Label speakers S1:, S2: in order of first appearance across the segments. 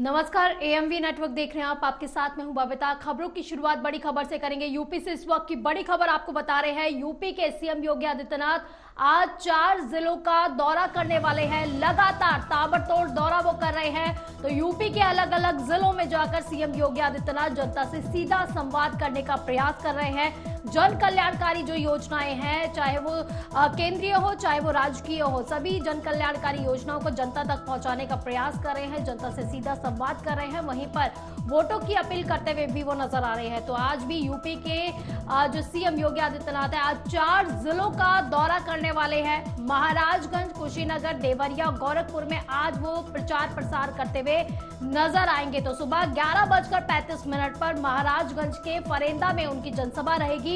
S1: नमस्कार, AMV network देख रहे हैं आप। आपके साथ में हूं बबीता। खबरों की शुरुआत बड़ी खबर से करेंगे। यूपी से इस वक्त की बड़ी खबर आपको बता रहे हैं। यूपी के सीएम योगी आदित्यनाथ आज 4 जिलों का दौरा करने वाले हैं। लगातार ताबड़तोड़ दौरा वो कर रहे हैं। तो यूपी के अलग अलग जिलों में जाकर सीएम योगी आदित्यनाथ जनता से सीधा संवाद करने का प्रयास कर रहे हैं। जन कल्याणकारी जो योजनाएं हैं, चाहे वो केंद्रीय हो चाहे वो राजकीय हो, सभी जन कल्याणकारी योजनाओं को जनता तक पहुंचाने का प्रयास कर रहे हैं। जनता से सीधा संवाद कर रहे हैं। वहीं पर वोटों की अपील करते हुए भी वो नजर आ रहे हैं। तो आज भी यूपी के जो सीएम योगी आदित्यनाथ है, आज 4 जिलों का दौरा करने वाले हैं। महाराजगंज, कुशीनगर, देवरिया, गोरखपुर में आज वो प्रचार प्रसार करते हुए नजर आएंगे। तो सुबह 11:35 पर महाराजगंज के फरेंदा में उनकी जनसभा रहेगी।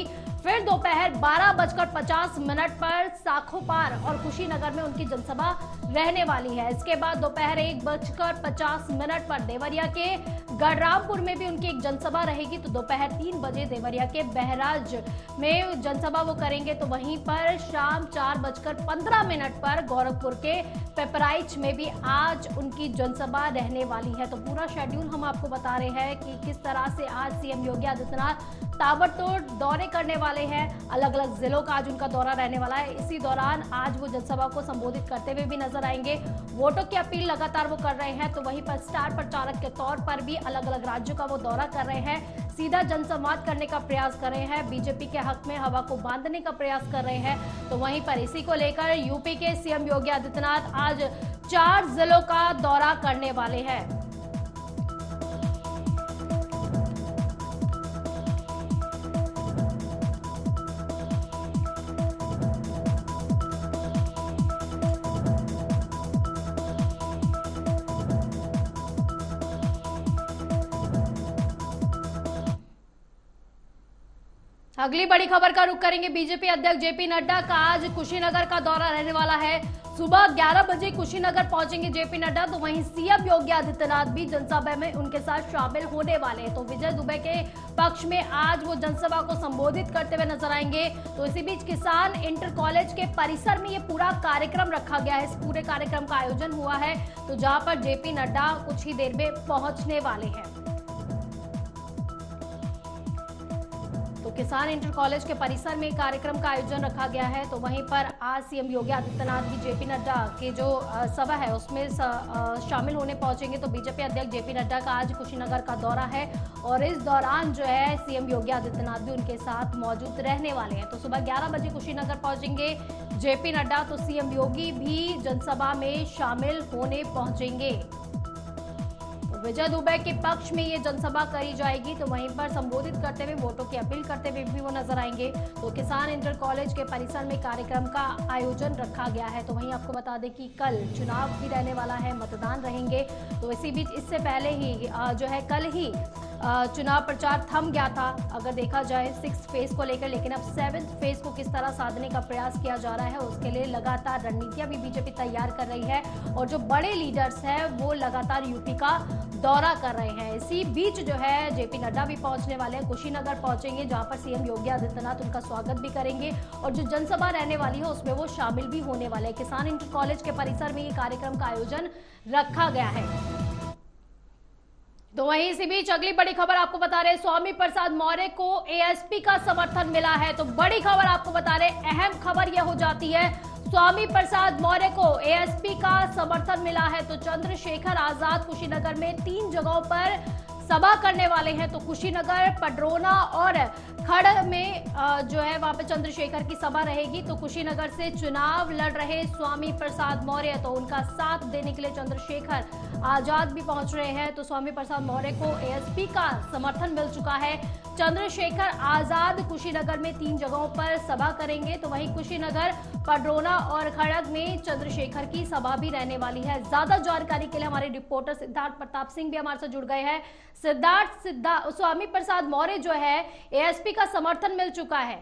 S1: फिर दोपहर 12:50 पर साखोपार और कुशीनगर में उनकी जनसभा रहने वाली है। इसके बाद दोपहर 1:50 पर देवरिया के गढ़रामपुर में भी उनकी एक जनसभा रहेगी। तो दोपहर 3 बजे देवरिया के बहराज में जनसभा वो करेंगे। तो वहीं पर शाम 4:15 पर गोरखपुर के पेपराइच में भी आज उनकी जनसभा रहने वाली है। तो पूरा शेड्यूल हम आपको बता रहे हैं कि किस तरह से आज सीएम योगी आदित्यनाथ ताबड़तोड़ दौरे करने वाले हैं। अलग अलग जिलों का आज उनका दौरा रहने वाला है। इसी दौरान आज वो जनसभा को संबोधित करते हुए भी नजर आएंगे। वोटों की अपील लगातार वो कर रहे हैं। तो वहीं पर स्टार प्रचारक के तौर पर भी अलग अलग राज्यों का वो दौरा कर रहे हैं। सीधा जनसंवाद करने का प्रयास कर रहे हैं। बीजेपी के हक में हवा को बांधने का प्रयास कर रहे हैं। तो वहीं पर इसी को लेकर यूपी के सीएम योगी आदित्यनाथ आज 4 जिलों का दौरा करने वाले हैं। अगली बड़ी खबर का रुख करेंगे। बीजेपी अध्यक्ष जेपी नड्डा का आज कुशीनगर का दौरा रहने वाला है। सुबह 11 बजे कुशीनगर पहुंचेंगे जेपी नड्डा। तो वहीं सीएम योगी आदित्यनाथ भी जनसभा में उनके साथ शामिल होने वाले हैं। तो विजय दुबे के पक्ष में आज वो जनसभा को संबोधित करते हुए नजर आएंगे। तो इसी बीच किसान इंटर कॉलेज के परिसर में ये पूरा कार्यक्रम रखा गया है। इस पूरे कार्यक्रम का आयोजन हुआ है, तो जहां पर जेपी नड्डा कुछ ही देर में पहुंचने वाले हैं। तो किसान इंटर कॉलेज के परिसर में कार्यक्रम का आयोजन रखा गया है। तो वहीं पर आज सीएम योगी आदित्यनाथ भी जेपी नड्डा की जो सभा है उसमें शामिल होने पहुंचेंगे। तो बीजेपी अध्यक्ष जेपी नड्डा का आज कुशीनगर का दौरा है और इस दौरान जो है सीएम योगी आदित्यनाथ भी उनके साथ मौजूद रहने वाले हैं। तो सुबह 11 बजे कुशीनगर पहुंचेंगे जेपी नड्डा। तो सीएम योगी भी जनसभा में शामिल होने पहुंचेंगे। विजय दुबे के पक्ष में ये जनसभा करी जाएगी। तो वहीं पर संबोधित करते हुए वोटों की अपील करते हुए भी वो नजर आएंगे। तो किसान इंटर कॉलेज के परिसर में कार्यक्रम का आयोजन रखा गया है। तो वहीं आपको बता दें कि कल चुनाव भी रहने वाला है, मतदान रहेंगे। तो इसी बीच इससे पहले ही जो है कल ही चुनाव प्रचार थम गया था अगर देखा जाए 6th फेज को लेकर। लेकिन अब 7th फेज को किस तरह साधने का प्रयास किया जा रहा है, उसके लिए लगातार रणनीतियां भी बीजेपी तैयार कर रही है। और जो बड़े लीडर्स हैं वो लगातार यूपी का दौरा कर रहे हैं। इसी बीच जो है जेपी नड्डा भी पहुंचने वाले हैं। कुशीनगर पहुंचेंगे, जहां पर सीएम योगी आदित्यनाथ उनका स्वागत भी करेंगे। और जो जनसभा रहने वाली है उसमें वो शामिल भी होने वाले हैं। किसान इंटर कॉलेज के परिसर में ये कार्यक्रम का आयोजन रखा गया है। तो वहीं इसी बीच अगली बड़ी खबर आपको बता रहे हैं। स्वामी प्रसाद मौर्य को एएसपी का समर्थन मिला है। तो बड़ी खबर आपको बता रहे हैं, अहम खबर यह हो जाती है, स्वामी प्रसाद मौर्य को एएसपी का समर्थन मिला है। तो चंद्रशेखर आजाद कुशीनगर में 3 जगहों पर सभा करने वाले हैं। तो कुशीनगर, पडरौना और खड़ में जो है वहां पे चंद्रशेखर की सभा रहेगी। तो कुशीनगर से चुनाव लड़ रहे स्वामी प्रसाद मौर्य, तो उनका साथ देने के लिए चंद्रशेखर आजाद भी पहुंच रहे हैं। तो स्वामी प्रसाद मौर्य को एएसपी का समर्थन मिल चुका है। चंद्रशेखर आजाद कुशीनगर में 3 जगहों पर सभा करेंगे। तो वहीं कुशीनगर, पडरौना और खड़ग में चंद्रशेखर की सभा भी रहने वाली है। ज्यादा जानकारी के लिए हमारे रिपोर्टर सिद्धार्थ प्रताप सिंह भी हमारे साथ जुड़ गए हैं। सिद्धार्थ, स्वामी प्रसाद मौर्य जो है एएसपी का समर्थन मिल चुका है,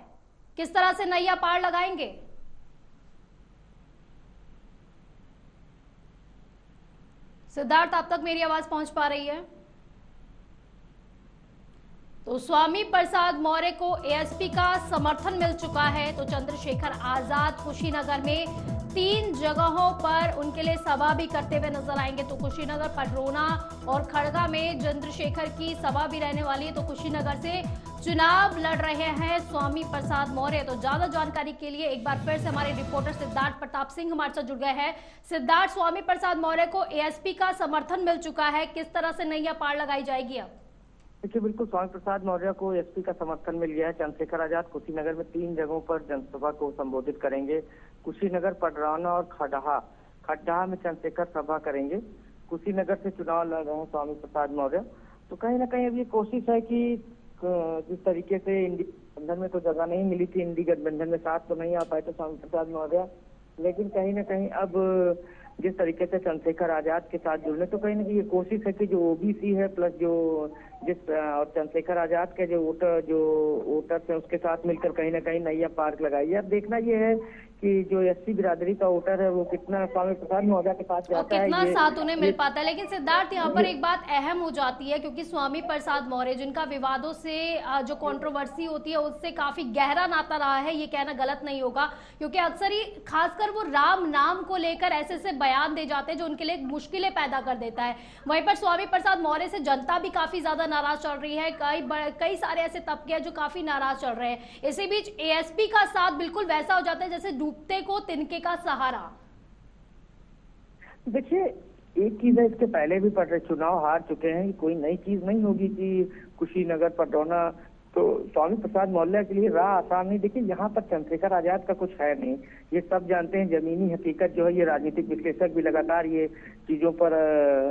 S1: किस तरह से नैया पार लगाएंगे? सिद्धार्थ, आप तक मेरी आवाज पहुंच पा रही है? तो स्वामी प्रसाद मौर्य को एएसपी का समर्थन मिल चुका है। तो चंद्रशेखर आजाद कुशीनगर में 3 जगहों पर उनके लिए सभा भी करते हुए नजर आएंगे। तो कुशीनगर, पडरौना और खड़गा में चंद्रशेखर की सभा भी रहने वाली है। तो कुशीनगर से चुनाव लड़ रहे हैं स्वामी प्रसाद मौर्य। तो ज्यादा जानकारी के लिए एक बार फिर से हमारे रिपोर्टर सिद्धार्थ प्रताप सिंह हमारे साथ जुड़ गए हैं। सिद्धार्थ, स्वामी प्रसाद मौर्य को एएसपी का समर्थन मिल चुका है, किस तरह से नैया पार लगाई जाएगी अब?
S2: देखिए, बिल्कुल स्वामी प्रसाद मौर्य को एसपी का समर्थन मिल गया है। चंद्रशेखर आजाद कुशीनगर में 3 जगहों पर जनसभा को संबोधित करेंगे। कुशीनगर, पडरौना और खड्डा में चंद्रशेखर सभा करेंगे। कुशीनगर से चुनाव लड़ रहे हैं स्वामी प्रसाद मौर्य। तो कहीं ना कहीं अब ये कोशिश है कि जिस तरीके से इंडी गठबंधन में तो जगह नहीं मिली थी, इंडी गठबंधन में साथ तो नहीं आ पाए थे स्वामी प्रसाद मौर्य, लेकिन कहीं ना कहीं अब जिस तरीके से चंद्रशेखर आजाद के साथ जुड़ने, तो कहीं ना कहीं ये कोशिश है कि जो ओबीसी है प्लस और चंद्रशेखर आजाद के जो वोटर्स है उसके साथ मिलकर कहीं ना कहीं नैया पार लगाई है। अब देखना ये है कि जो एससी बिरादरी का वोटर है वो कितना स्वामी प्रसाद मौर्य के साथ जाता है,
S1: कितना साथ उन्हें मिल पाता है। लेकिन सिद्धार्थ, यहाँ पर एक बात अहम हो जाती है, क्योंकि स्वामी प्रसाद मौर्य जिनका विवादों से जो कंट्रोवर्सी होती है उससे काफी गहरा नाता रहा है, ये कहना गलत नहीं होगा, क्योंकि अक्सर ही खासकर वो राम नाम को लेकर ऐसे ऐसे बयान दे जाते हैं जो उनके लिए मुश्किलें पैदा कर देता है। वहीं पर स्वामी प्रसाद मौर्य से जनता भी काफी ज्यादा नाराज चल रही है, कई सारे ऐसे तबके हैं जो काफी नाराज चल रहे हैं। इसी बीच एएसपी का साथ बिल्कुल वैसा हो जाता है जैसे डूबते को तिनके का सहारा।
S2: देखिए, एक चीज है, इसके पहले भी चुनाव हार चुके हैं, कोई नई चीज नहीं होगी कि कुशीनगर, पडरौना तो स्वामी प्रसाद मौर्य के लिए राह आसान नहीं। देखिए, यहाँ पर चंद्रशेखर आजाद का कुछ है नहीं, ये सब जानते हैं। जमीनी हकीकत जो है, ये राजनीतिक विश्लेषक भी लगातार ये चीजों पर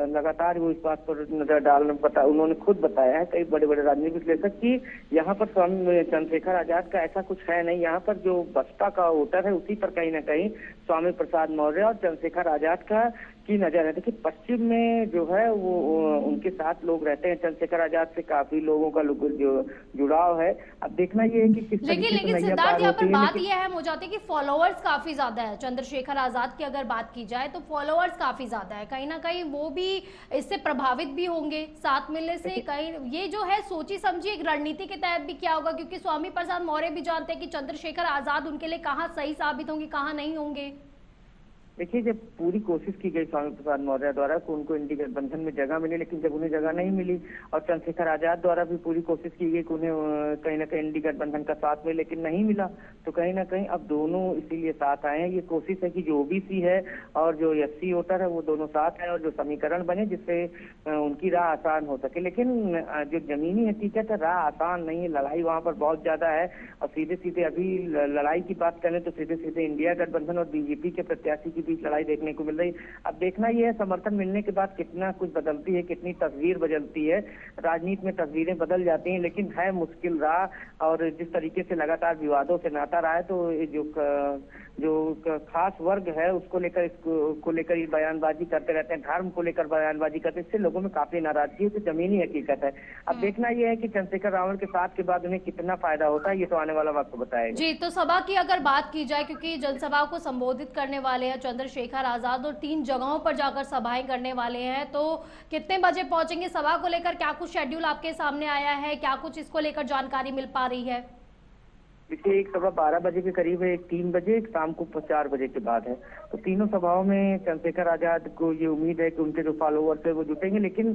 S2: लगातार वो इस बात पर नजर डालना उन्होंने खुद बताया है, कई बड़े बड़े राजनीतिक विश्लेषक, की यहाँ पर स्वामी चंद्रशेखर आजाद का ऐसा कुछ है नहीं। यहाँ पर जो बसपा का वोटर है उसी पर कहीं ना कहीं स्वामी प्रसाद मौर्य और चंद्रशेखर आजाद की नजर है। देखिए, पश्चिम में जो है वो उनके साथ लोग रहते हैं, चंद्रशेखर आजाद से काफी लोगों का जो जुड़ाव है। अब देखना ये है कि किस तरीके से
S1: लेकिन सिद्धार्थ, यहाँ पर बात यह अहम हो जाती है कि फॉलोअर्स काफी ज्यादा है। चंद्रशेखर आजाद की अगर बात की जाए तो फॉलोअर्स काफी ज्यादा है, कहीं ना कहीं वो भी इससे प्रभावित भी होंगे साथ मिलने से। कहीं ये जो है सोची समझी एक रणनीति के तहत भी क्या होगा, क्योंकि स्वामी प्रसाद मौर्य भी जानते हैं कि चंद्रशेखर आजाद उनके लिए कहाँ सही साबित होंगे, कहाँ नहीं होंगे।
S2: देखिए, जब पूरी कोशिश की गई स्वामी प्रसाद मौर्य द्वारा कि उनको इंडी गठबंधन में जगह मिले, लेकिन जब उन्हें जगह नहीं मिली, और चंद्रशेखर आजाद द्वारा भी पूरी कोशिश की गई कि उन्हें कहीं ना कहीं इंडी गठबंधन का साथ मिले, लेकिन नहीं मिला, तो कहीं ना कहीं अब दोनों इसीलिए साथ आए हैं। ये कोशिश है कि जो ओबीसी है और जो एससी वोटर है वो दोनों साथ है और जो समीकरण बने जिससे उनकी राह आसान हो सके। लेकिन जो जमीनी हकीकत है, राह आसान नहीं है, लड़ाई वहाँ पर बहुत ज्यादा है। और सीधे सीधे अभी लड़ाई की बात करें तो सीधे सीधे इंडिया गठबंधन और बीजेपी के प्रत्याशी की बीच लड़ाई देखने को मिल रही। अब देखना यह है समर्थन मिलने के बाद कितना कुछ बदलती है, कितनी तस्वीर बदलती है। राजनीति में तस्वीरें बदल जाती हैं, लेकिन है मुश्किल राह। और जिस तरीके से लगातार विवादों से नाता रहा है, तो जो खास वर्ग है उसको लेकर ये बयानबाजी करते रहते हैं, धर्म को लेकर बयानबाजी करते हैं, इससे लोगों में काफी नाराजगी है। तो जमीनी हकीकत है। अब देखना यह है कि चंद्रशेखर रावण के साथ के बाद उन्हें कितना फायदा होता है, ये तो आने वाला वक्त बताएगा।
S1: जी, तो सभा की अगर बात की जाए, क्योंकि जनसभा को संबोधित करने वाले हैं चंद्रशेखर आजाद और 3 जगहों पर जाकर सभाएं करने वाले हैं, तो कितने बजे पहुंचेंगे? सभा को लेकर क्या कुछ शेड्यूल आपके सामने आया है, क्या कुछ इसको लेकर जानकारी मिल पा रही है?
S2: देखिए, एक सभा 12 बजे के करीब है, एक 3 बजे, एक शाम को 4 बजे के बाद है। तो तीनों सभाओं में चंद्रशेखर आजाद को ये उम्मीद है कि उनके जो फॉलोअर्स है वो जुटेंगे, लेकिन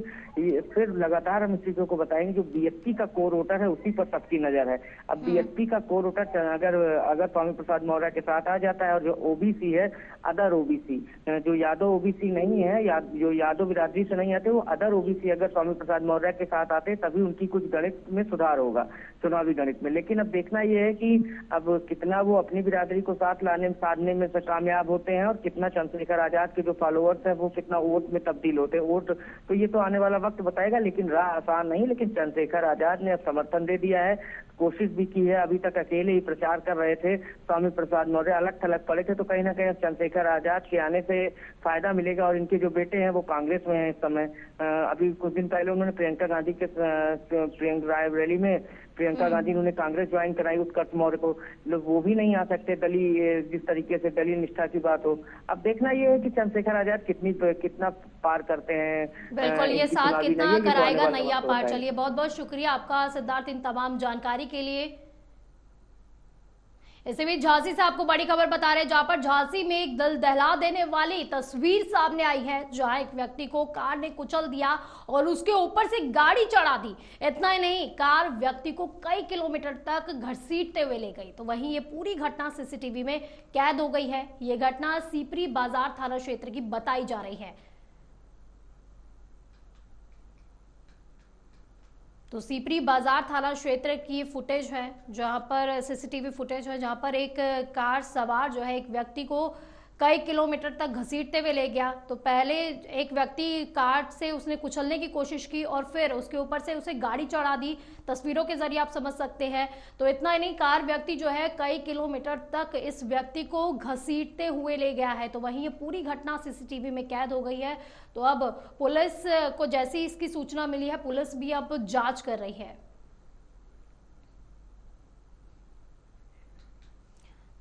S2: फिर लगातार हम इस चीजों को बताएंगे। जो बीएसपी का कोर वोटर है उसी पर सबकी नजर है। अब बीएसपी का कोर वोटर अगर स्वामी प्रसाद मौर्य के साथ आ जाता है, और जो ओबीसी है, अदर ओबीसी, जो यादव ओबीसी नहीं है, जो यादव बिरादरी से नहीं आते, वो अदर ओबीसी अगर स्वामी प्रसाद मौर्य के साथ आते तभी उनकी कुछ गणित में सुधार होगा, चुनावी गणित में। लेकिन अब देखना यह है कि अब कितना वो अपनी बिरादरी को साथ साधने में कामयाब होते हैं, और कितना चंद्रशेखर आजाद के जो फॉलोअर्स हैं वो कितना वोट में तब्दील होते हैं। वोट तो ये तो आने वाला वक्त बताएगा, लेकिन राह आसान नहीं। लेकिन चंद्रशेखर आजाद ने अब समर्थन दे दिया है, कोशिश भी की है। अभी तक अकेले ही प्रचार कर रहे थे स्वामी प्रसाद मौर्य, अलग थलग पड़े थे। तो कहीं ना कहीं चंद्रशेखर आजाद के आने से फायदा मिलेगा। और इनके जो बेटे हैं वो कांग्रेस में हैं इस समय। अभी कुछ दिन पहले उन्होंने प्रियंका गांधी के रायबरेली में प्रियंका गांधी उन्होंने कांग्रेस ज्वाइन कराई, उत्कर्ष मौर्य को। लोग वो भी नहीं आ सकते, जिस तरीके से दलीय निष्ठा की बात हो। अब देखना ये है कि चंद्रशेखर आजाद कितना पार करते हैं।
S1: बिल्कुल, ये साथ कितना कराएगा नैया पार। चलिए, बहुत बहुत शुक्रिया आपका सिद्धार्थ इन तमाम जानकारी के लिए। इसी बीच झांसी से आपको बड़ी खबर बता रहे हैं, जहां पर झांसी में एक दिल दहला देने वाली तस्वीर सामने आई है, जहां एक व्यक्ति को कार ने कुचल दिया और उसके ऊपर से गाड़ी चढ़ा दी। इतना ही नहीं, कार व्यक्ति को कई किलोमीटर तक घसीटते हुए ले गई। तो वहीं ये पूरी घटना सीसीटीवी में कैद हो गई है। ये घटना सीपरी बाजार थाना क्षेत्र की बताई जा रही है। तो सीपरी बाजार थाना क्षेत्र की फुटेज है, जहां पर सीसीटीवी फुटेज है, जहां पर एक कार सवार जो है एक व्यक्ति को कई किलोमीटर तक घसीटते हुए ले गया। तो पहले एक व्यक्ति कार से उसने कुचलने की कोशिश की और फिर उसके ऊपर से उसे गाड़ी चढ़ा दी। तस्वीरों के जरिए आप समझ सकते हैं। तो इतना ही नहीं, कार व्यक्ति जो है कई किलोमीटर तक इस व्यक्ति को घसीटते हुए ले गया है। तो वहीं ये पूरी घटना सीसीटीवी में कैद हो गई है। तो अब पुलिस को जैसी इसकी सूचना मिली है, पुलिस भी अब जांच कर रही है।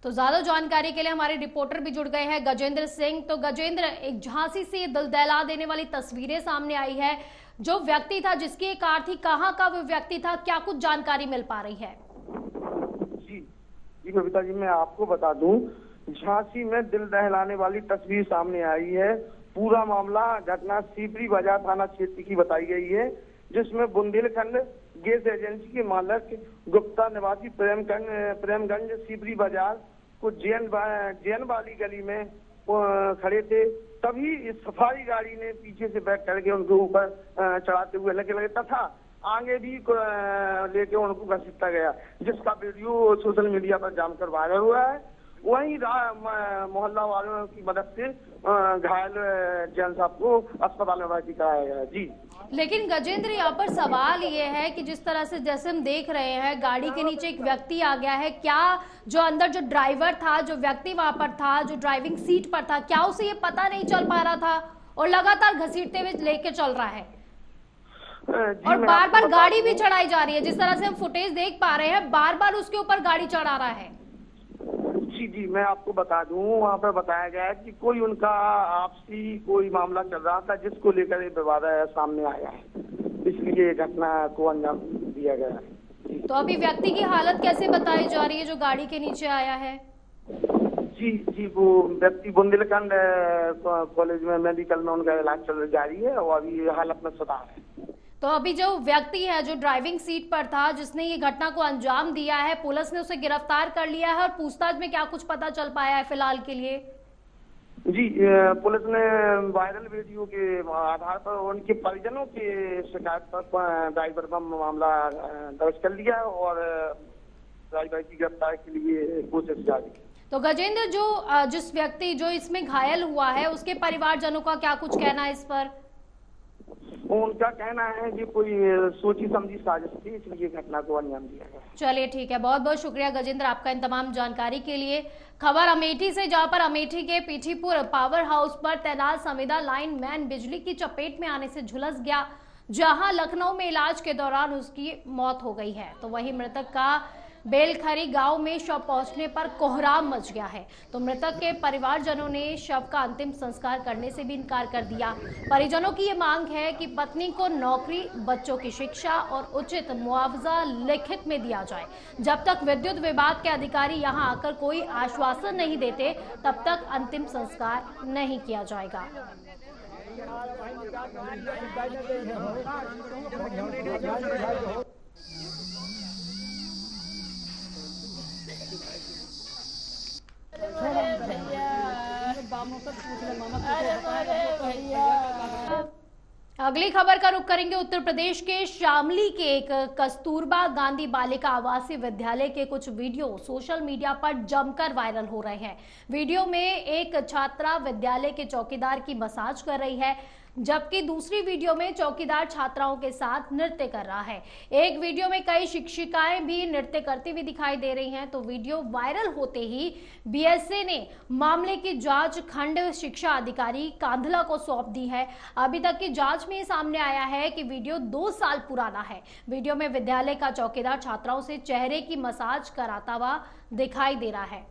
S1: तो ज्यादा जानकारी के लिए हमारे रिपोर्टर भी जुड़ गए हैं, गजेंद्र सिंह। तो गजेंद्र, एक झांसी से दिल दहला देने वाली तस्वीरें सामने आई है। जो व्यक्ति था, जिसकी कार थी, कहां का वो व्यक्ति था, क्या कुछ जानकारी मिल पा रही है?
S3: जी बबीता जी, मैं आपको बता दूं, झांसी में दिल दहलाने वाली तस्वीर सामने आई है। पूरा मामला घटना सीपरी बाजार थाना क्षेत्र की बताई गई है, जिसमें बुंदेलखंड गैस एजेंसी के मालिक गुप्ता निवासी प्रेमगंज सीपरी बाजार को जैन वाली गली में खड़े थे। तभी इस सफारी गाड़ी ने पीछे से बैक करके उनके ऊपर चढ़ाते हुए लगे तथा आगे भी लेके उनको घसीटता गया, जिसका वीडियो सोशल मीडिया पर जमकर वायरल हुआ है। वहीं मोहल्ला वालों की मदद से घायल जैन साहब को अस्पताल में भर्ती कराया गया। जी,
S1: लेकिन गजेंद्र, यहाँ पर सवाल ये है कि जिस तरह से जैसे हम देख रहे हैं, गाड़ी के नीचे एक व्यक्ति आ गया है। क्या जो अंदर जो ड्राइवर था, जो व्यक्ति वहां पर था, जो ड्राइविंग सीट पर था, क्या उसे ये पता नहीं चल पा रहा था और लगातार घसीटते हुए लेके चल रहा है? और बार बार गाड़ी भी चढ़ाई जा रही है। जिस तरह से हम फुटेज देख पा रहे हैं, बार बार उसके ऊपर गाड़ी चढ़ा रहा है।
S3: जी, मैं आपको बता दूं, वहाँ पर बताया गया है कि कोई उनका आपसी कोई मामला चल रहा था, जिसको लेकर ये विवाद सामने आया है, इसलिए घटना को अंजाम दिया गया है।
S1: तो अभी व्यक्ति की हालत कैसे बताई जा रही है जो गाड़ी के नीचे आया है?
S3: जी, वो व्यक्ति बुंदेलखंड कॉलेज में मेडिकल में उनका इलाज चल जारी है और अभी हालत में सुधार है।
S1: तो अभी जो व्यक्ति है, जो ड्राइविंग सीट पर था, जिसने ये घटना को अंजाम दिया है, पुलिस ने उसे गिरफ्तार कर लिया है और पूछताछ में क्या कुछ पता चल पाया है फिलहाल के लिए?
S3: जी, पुलिस ने वायरल वीडियो के आधार पर उनके परिजनों की शिकायत पर ड्राइवर पर मामला दर्ज कर लिया और ड्राइवर की गिरफ्तारी के लिए कोशिश जारी।
S1: तो गजेंद्र, जो जिस व्यक्ति जो इसमें घायल हुआ है, उसके परिवारजनों का क्या कुछ कहना है इस पर?
S3: उनका कहना है कि कोई सोची समझी साजिश थी, इसलिए घटना को अंजाम दिया गया।
S1: चलिए ठीक है, बहुत बहुत शुक्रिया गजेंद्र आपका इन तमाम जानकारी के लिए। खबर अमेठी से, जहां पर अमेठी के पीठीपुर पावर हाउस पर तैनात संविदा लाइन मैन बिजली की चपेट में आने से झुलस गया, जहां लखनऊ में इलाज के दौरान उसकी मौत हो गई है। तो वहीं मृतक का बेलखरी गांव में शव पहुंचने पर कोहराम मच गया है। तो मृतक के परिवारजनों ने शव का अंतिम संस्कार करने से भी इनकार कर दिया। परिजनों की ये मांग है कि पत्नी को नौकरी, बच्चों की शिक्षा और उचित मुआवजा लिखित में दिया जाए। जब तक विद्युत विभाग के अधिकारी यहां आकर कोई आश्वासन नहीं देते, तब तक अंतिम संस्कार नहीं किया जाएगा। अगली खबर का रुख करेंगे उत्तर प्रदेश के शामली के एक कस्तूरबा गांधी बालिका आवासीय विद्यालय के कुछ वीडियो सोशल मीडिया पर जमकर वायरल हो रहे हैं। वीडियो में एक छात्रा विद्यालय के चौकीदार की मसाज कर रही है, जबकि दूसरी वीडियो में चौकीदार छात्राओं के साथ नृत्य कर रहा है। एक वीडियो में कई शिक्षिकाएं भी नृत्य करती हुई दिखाई दे रही हैं। तो वीडियो वायरल होते ही बीएसए ने मामले की जांच खंड शिक्षा अधिकारी कांधला को सौंप दी है। अभी तक की जांच में सामने आया है कि वीडियो 2 साल पुराना है। वीडियो में विद्यालय का चौकीदार छात्राओं से चेहरे की मसाज कराता हुआ दिखाई दे रहा है।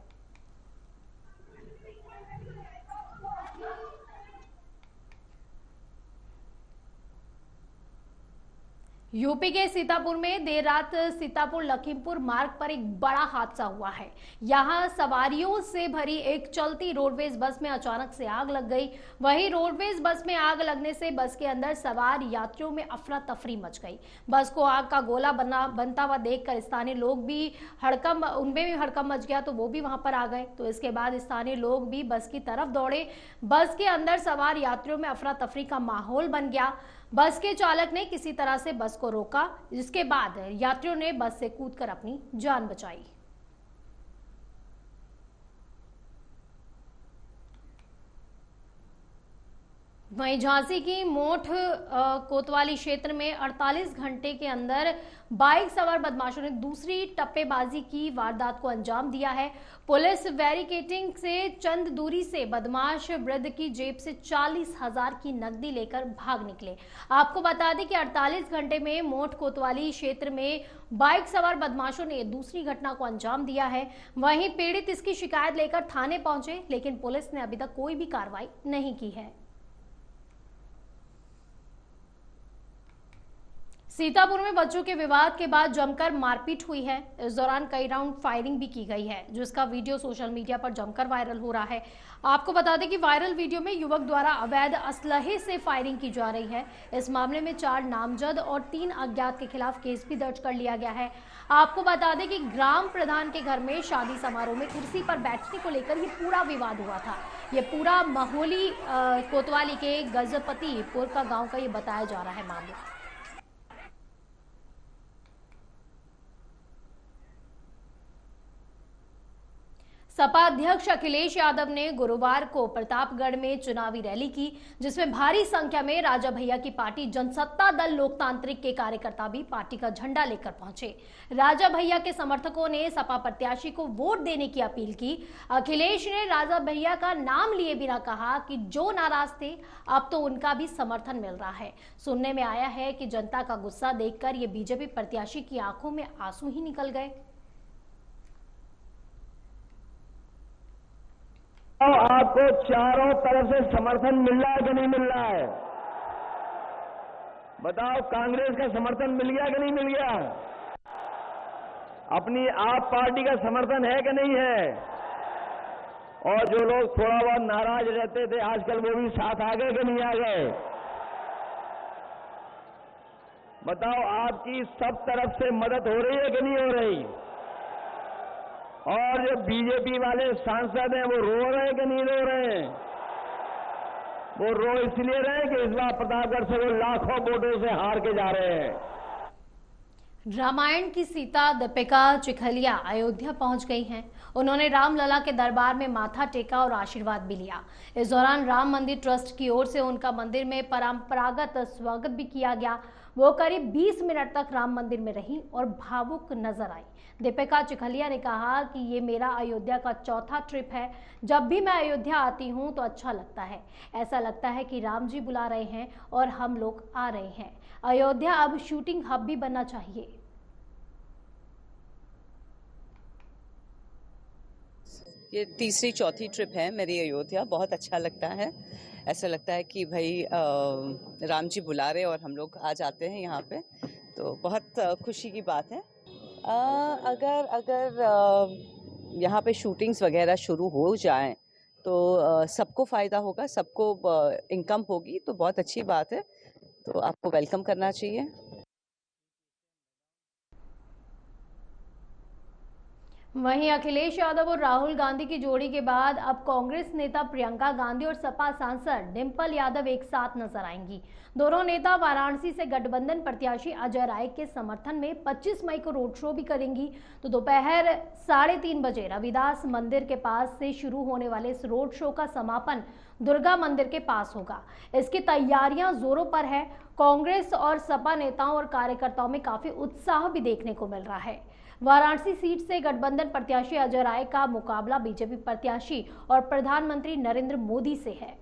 S1: यूपी के सीतापुर में देर रात सीतापुर लखीमपुर मार्ग पर एक बड़ा हादसा हुआ है। यहां सवारियों से भरी एक चलती रोडवेज बस में अचानक से आग लग गई। वहीं रोडवेज बस में आग लगने से बस के अंदर सवार यात्रियों में अफरा तफरी मच गई। बस को आग का गोला बनता हुआ देखकर स्थानीय लोग भी उनमें भी हड़कंप मच गया, तो वो भी वहां पर आ गए। तो इसके बाद स्थानीय लोग भी बस की तरफ दौड़े। बस के अंदर सवार यात्रियों में अफरा तफरी का माहौल बन गया। बस के चालक ने किसी तरह से बस को रोका, जिसके बाद यात्रियों ने बस से कूदकर अपनी जान बचाई। वहीं झांसी की मोठ कोतवाली क्षेत्र में 48 घंटे के अंदर बाइक सवार बदमाशों ने दूसरी टप्पेबाजी की वारदात को अंजाम दिया है। पुलिस बैरिकेडिंग से चंद दूरी से बदमाश वृद्ध की जेब से 40,000 की नकदी लेकर भाग निकले। आपको बता दें कि 48 घंटे में मोठ कोतवाली क्षेत्र में बाइक सवार बदमाशों ने दूसरी घटना को अंजाम दिया है। वहीं पीड़ित इसकी शिकायत लेकर थाने पहुंचे, लेकिन पुलिस ने अभी तक कोई भी कार्रवाई नहीं की है। सीतापुर में बच्चों के विवाद के बाद जमकर मारपीट हुई है। इस दौरान कई राउंड फायरिंग भी की गई है, जिसका वीडियो सोशल मीडिया पर जमकर वायरल हो रहा है। आपको बता दें कि वायरल वीडियो में युवक द्वारा अवैध असलहे से फायरिंग की जा रही है। इस मामले में 4 नामजद और 3 अज्ञात के खिलाफ केस भी दर्ज कर लिया गया है। आपको बता दें कि ग्राम प्रधान के घर में शादी समारोह में कुर्सी पर बैठने को लेकर ये पूरा विवाद हुआ था। ये पूरा महोली कोतवाली के गजपतिपुर का गाँव का ये बताया जा रहा है मामला। सपा अध्यक्ष अखिलेश यादव ने गुरुवार को प्रतापगढ़ में चुनावी रैली की, जिसमें भारी संख्या में राजा भैया की पार्टी जनसत्ता दल लोकतांत्रिक के कार्यकर्ता भी पार्टी का झंडा लेकर पहुंचे। राजा भैया के समर्थकों ने सपा प्रत्याशी को वोट देने की अपील की। अखिलेश ने राजा भैया का नाम लिए बिना कहा कि जो नाराज थे अब तो उनका भी समर्थन मिल रहा है। सुनने में आया है कि जनता का गुस्सा देखकर ये बीजेपी प्रत्याशी की आंखों में आंसू ही निकल गए।
S4: तो आपको चारों तरफ से समर्थन मिल रहा है कि नहीं मिल रहा है? बताओ, कांग्रेस का समर्थन मिल गया कि नहीं मिल गया? अपनी आप पार्टी का समर्थन है कि नहीं है? और जो लोग थोड़ा बहुत नाराज रहते थे आजकल वो भी साथ आ गए कि नहीं आ गए? बताओ, आपकी सब तरफ से मदद हो रही है कि नहीं हो रही? और जो बीजेपी वाले सांसद हैं वो रो रहे हैं कि नहीं रो रहे हैं? वो रो इसलिए रहे कि इस बार प्रतापगढ़ से वो लाखों वोटों से हार के जा रहे हैं।
S1: रामायण की सीता दीपिका चिखलिया अयोध्या पहुंच गई हैं। उन्होंने रामलला के दरबार में माथा टेका और आशीर्वाद भी लिया। इस दौरान राम मंदिर ट्रस्ट की ओर से उनका मंदिर में परंपरागत स्वागत भी किया गया। वो करीब 20 मिनट तक राम मंदिर में रहीं और भावुक नजर आई। दीपिका चिखलिया ने कहा कि ये मेरा अयोध्या का चौथा ट्रिप है। जब भी मैं अयोध्या आती हूँ तो अच्छा लगता है। ऐसा लगता है कि राम जी बुला रहे हैं और हम लोग आ रहे हैं। अयोध्या अब शूटिंग हब भी बनना चाहिए।
S5: ये तीसरी चौथी ट्रिप है मेरी अयोध्या। बहुत अच्छा लगता है। ऐसा लगता है कि भाई राम जी बुला रहे और हम लोग आ जाते हैं यहाँ पे, तो बहुत खुशी की बात है। अगर यहाँ पे शूटिंग्स वगैरह शुरू हो जाएं तो सबको फ़ायदा होगा, सबको इनकम होगी, तो बहुत अच्छी बात है। तो आपको वेलकम करना चाहिए।
S1: वहीं अखिलेश यादव और राहुल गांधी की जोड़ी के बाद अब कांग्रेस नेता प्रियंका गांधी और सपा सांसद डिंपल यादव एक साथ नजर आएंगी। दोनों नेता वाराणसी से गठबंधन प्रत्याशी अजय राय के समर्थन में 25 मई को रोड शो भी करेंगी। तो दोपहर 3:30 बजे रविदास मंदिर के पास से शुरू होने वाले इस रोड शो का समापन दुर्गा मंदिर के पास होगा। इसकी तैयारियां जोरों पर है। कांग्रेस और सपा नेताओं और कार्यकर्ताओं में काफी उत्साह भी देखने को मिल रहा है। वाराणसी सीट से गठबंधन प्रत्याशी अजय राय का मुकाबला बीजेपी प्रत्याशी और प्रधानमंत्री नरेंद्र मोदी से है।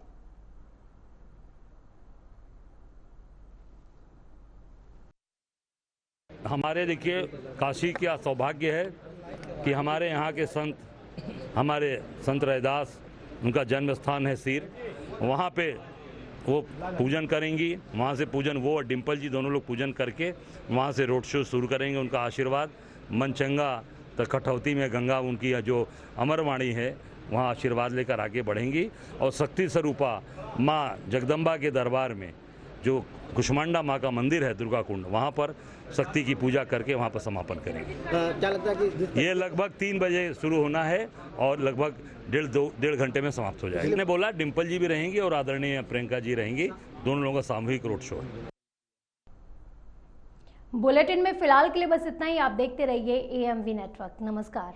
S6: हमारे देखिए काशी का सौभाग्य है कि हमारे यहाँ के संत रैदास, उनका जन्म स्थान है सीर। वहाँ पे वो पूजन करेंगी। वहाँ से पूजन वो और डिम्पल जी दोनों लोग पूजन करके वहाँ से रोड शो शुरू करेंगे। उनका आशीर्वाद मनचंगा तक कठौती में गंगा उनकी जो अमरवाणी है वहाँ आशीर्वाद लेकर आगे बढ़ेंगी और शक्ति स्वरूपा माँ जगदम्बा के दरबार में जो कुष्मांडा माँ का मंदिर है दुर्गा कुंड, वहाँ पर शक्ति की पूजा करके वहाँ पर समापन करेंगे।
S7: क्या लगता है कि
S6: ये लगभग 3 बजे शुरू होना है और लगभग डेढ़ घंटे में समाप्त हो जाएगा। मैंने बोला डिम्पल जी भी रहेंगी और आदरणीय प्रियंका जी रहेंगी, दोनों लोगों का सामूहिक रोड शो है।
S1: बुलेटिन में फिलहाल के लिए बस इतना ही। आप देखते रहिए AMV नेटवर्क। नमस्कार।